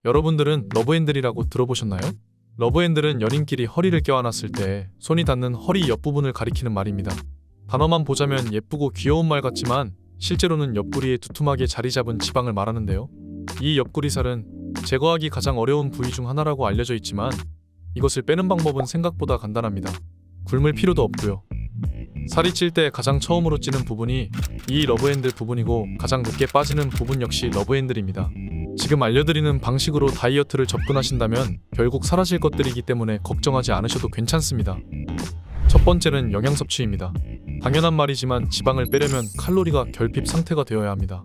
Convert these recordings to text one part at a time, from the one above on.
여러분들은 러브핸들이라고 들어보셨나요? 러브핸들은 연인끼리 허리를 껴안았을 때 손이 닿는 허리 옆부분을 가리키는 말입니다. 단어만 보자면 예쁘고 귀여운 말 같지만 실제로는 옆구리에 두툼하게 자리 잡은 지방을 말하는데요. 이 옆구리살은 제거하기 가장 어려운 부위 중 하나라고 알려져 있지만 이것을 빼는 방법은 생각보다 간단합니다. 굶을 필요도 없고요. 살이 찔 때 가장 처음으로 찌는 부분이 이 러브핸들 부분이고 가장 늦게 빠지는 부분 역시 러브핸들입니다. 지금 알려드리는 방식으로 다이어트를 접근하신다면 결국 사라질 것들이기 때문에 걱정하지 않으셔도 괜찮습니다. 첫 번째는 영양 섭취입니다. 당연한 말이지만 지방을 빼려면 칼로리가 결핍 상태가 되어야 합니다.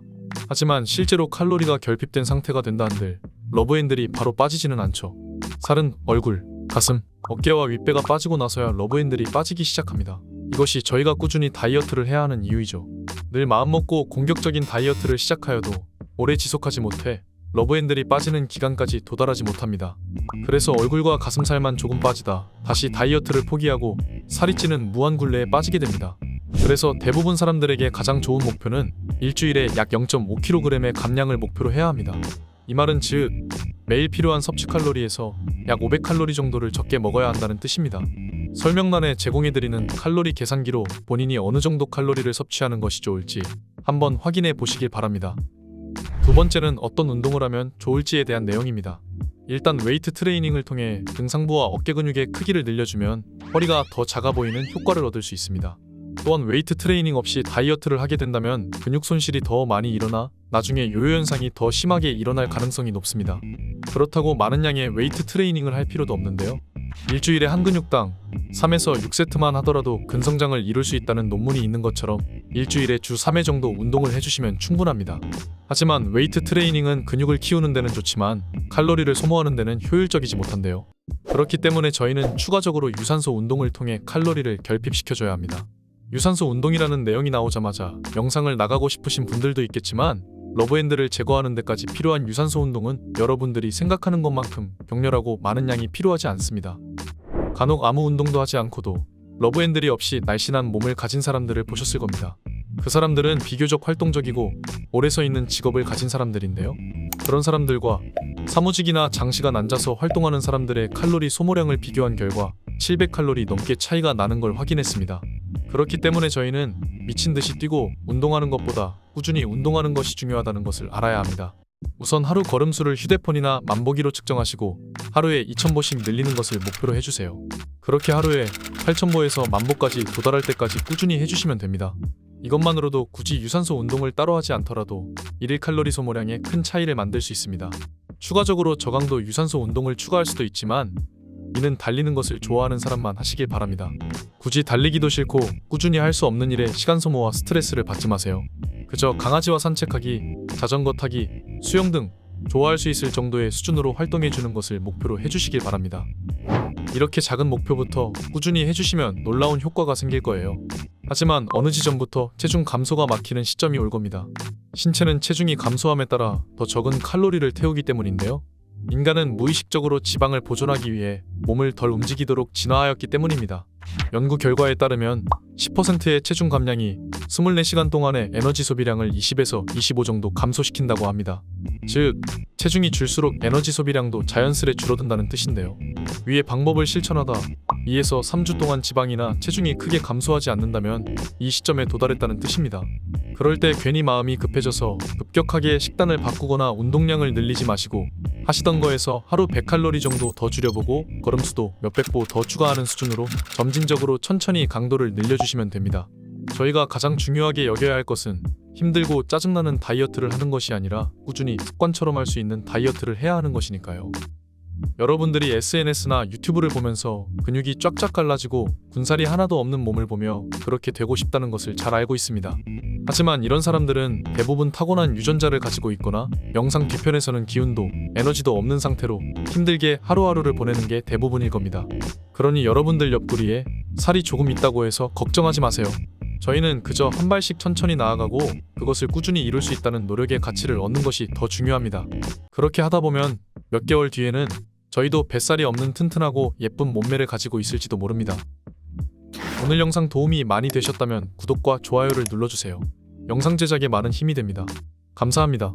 하지만 실제로 칼로리가 결핍된 상태가 된다 한들 러브핸들이 바로 빠지지는 않죠. 살은 얼굴, 가슴, 어깨와 윗배가 빠지고 나서야 러브핸들이 빠지기 시작합니다. 이것이 저희가 꾸준히 다이어트를 해야 하는 이유이죠. 늘 마음먹고 공격적인 다이어트를 시작하여도 오래 지속하지 못해 러브핸들이 빠지는 기간까지 도달하지 못합니다. 그래서 얼굴과 가슴살만 조금 빠지다 다시 다이어트를 포기하고 살이 찌는 무한굴레에 빠지게 됩니다. 그래서 대부분 사람들에게 가장 좋은 목표는 일주일에 약 0.5kg의 감량을 목표로 해야 합니다. 이 말은 즉 매일 필요한 섭취 칼로리에서 약 500칼로리 정도를 적게 먹어야 한다는 뜻입니다. 설명란에 제공해드리는 칼로리 계산기로 본인이 어느 정도 칼로리를 섭취하는 것이 좋을지 한번 확인해 보시길 바랍니다. 두 번째는 어떤 운동을 하면 좋을지에 대한 내용입니다. 일단 웨이트 트레이닝을 통해 등상부와 어깨 근육의 크기를 늘려주면 허리가 더 작아 보이는 효과를 얻을 수 있습니다. 또한 웨이트 트레이닝 없이 다이어트를 하게 된다면 근육 손실이 더 많이 일어나 나중에 요요 현상이 더 심하게 일어날 가능성이 높습니다. 그렇다고 많은 양의 웨이트 트레이닝을 할 필요도 없는데요. 일주일에 한 근육당 3에서 6세트만 하더라도 근성장을 이룰 수 있다는 논문이 있는 것처럼 일주일에 주 3회 정도 운동을 해주시면 충분합니다. 하지만 웨이트 트레이닝은 근육을 키우는 데는 좋지만 칼로리를 소모하는 데는 효율적이지 못한데요. 그렇기 때문에 저희는 추가적으로 유산소 운동을 통해 칼로리를 결핍시켜줘야 합니다. 유산소 운동이라는 내용이 나오자마자 영상을 나가고 싶으신 분들도 있겠지만 러브핸들을 제거하는 데까지 필요한 유산소 운동은 여러분들이 생각하는 것만큼 격렬하고 많은 양이 필요하지 않습니다. 간혹 아무 운동도 하지 않고도 러브핸들이 없이 날씬한 몸을 가진 사람들을 보셨을 겁니다. 그 사람들은 비교적 활동적이고 오래 서 있는 직업을 가진 사람들인데요. 그런 사람들과 사무직이나 장시간 앉아서 활동하는 사람들의 칼로리 소모량을 비교한 결과 700칼로리 넘게 차이가 나는 걸 확인했습니다. 그렇기 때문에 저희는 미친 듯이 뛰고 운동하는 것보다 꾸준히 운동하는 것이 중요하다는 것을 알아야 합니다. 우선 하루 걸음수를 휴대폰이나 만보기로 측정하시고 하루에 2000보씩 늘리는 것을 목표로 해주세요. 그렇게 하루에 8000보에서 만보까지 도달할 때까지 꾸준히 해주시면 됩니다. 이것만으로도 굳이 유산소 운동을 따로 하지 않더라도 일일 칼로리 소모량에 큰 차이를 만들 수 있습니다. 추가적으로 저강도 유산소 운동을 추가할 수도 있지만 이는 달리는 것을 좋아하는 사람만 하시길 바랍니다. 굳이 달리기도 싫고 꾸준히 할 수 없는 일에 시간 소모와 스트레스를 받지 마세요. 그저 강아지와 산책하기, 자전거 타기, 수영 등 좋아할 수 있을 정도의 수준으로 활동해주는 것을 목표로 해주시길 바랍니다. 이렇게 작은 목표부터 꾸준히 해주시면 놀라운 효과가 생길 거예요. 하지만 어느 지점부터 체중 감소가 막히는 시점이 올 겁니다. 신체는 체중이 감소함에 따라 더 적은 칼로리를 태우기 때문인데요. 인간은 무의식적으로 지방을 보존하기 위해 몸을 덜 움직이도록 진화하였기 때문입니다. 연구 결과에 따르면 10%의 체중 감량이 24시간 동안의 에너지 소비량을 20에서 25 정도 감소시킨다고 합니다. 즉, 체중이 줄수록 에너지 소비량도 자연스레 줄어든다는 뜻인데요. 위의 방법을 실천하다 2에서 3주 동안 지방이나 체중이 크게 감소하지 않는다면 이 시점에 도달했다는 뜻입니다. 그럴 때 괜히 마음이 급해져서 급격하게 식단을 바꾸거나 운동량을 늘리지 마시고 하시던 거에서 하루 100칼로리 정도 더 줄여보고 걸음수도 몇백 보 더 추가하는 수준으로 점진적으로 천천히 강도를 늘려주시면 됩니다. 저희가 가장 중요하게 여겨야 할 것은 힘들고 짜증나는 다이어트를 하는 것이 아니라 꾸준히 습관처럼 할 수 있는 다이어트를 해야 하는 것이니까요. 여러분들이 SNS나 유튜브를 보면서 근육이 쫙쫙 갈라지고 군살이 하나도 없는 몸을 보며 그렇게 되고 싶다는 것을 잘 알고 있습니다. 하지만 이런 사람들은 대부분 타고난 유전자를 가지고 있거나 영상 뒤편에서는 기운도 에너지도 없는 상태로 힘들게 하루하루를 보내는 게 대부분일 겁니다. 그러니 여러분들 옆구리에 살이 조금 있다고 해서 걱정하지 마세요. 저희는 그저 한 발씩 천천히 나아가고 그것을 꾸준히 이룰 수 있다는 노력의 가치를 얻는 것이 더 중요합니다. 그렇게 하다 보면 몇 개월 뒤에는 저희도 뱃살이 없는 튼튼하고 예쁜 몸매를 가지고 있을지도 모릅니다. 오늘 영상 도움이 많이 되셨다면 구독과 좋아요를 눌러주세요. 영상 제작에 많은 힘이 됩니다. 감사합니다.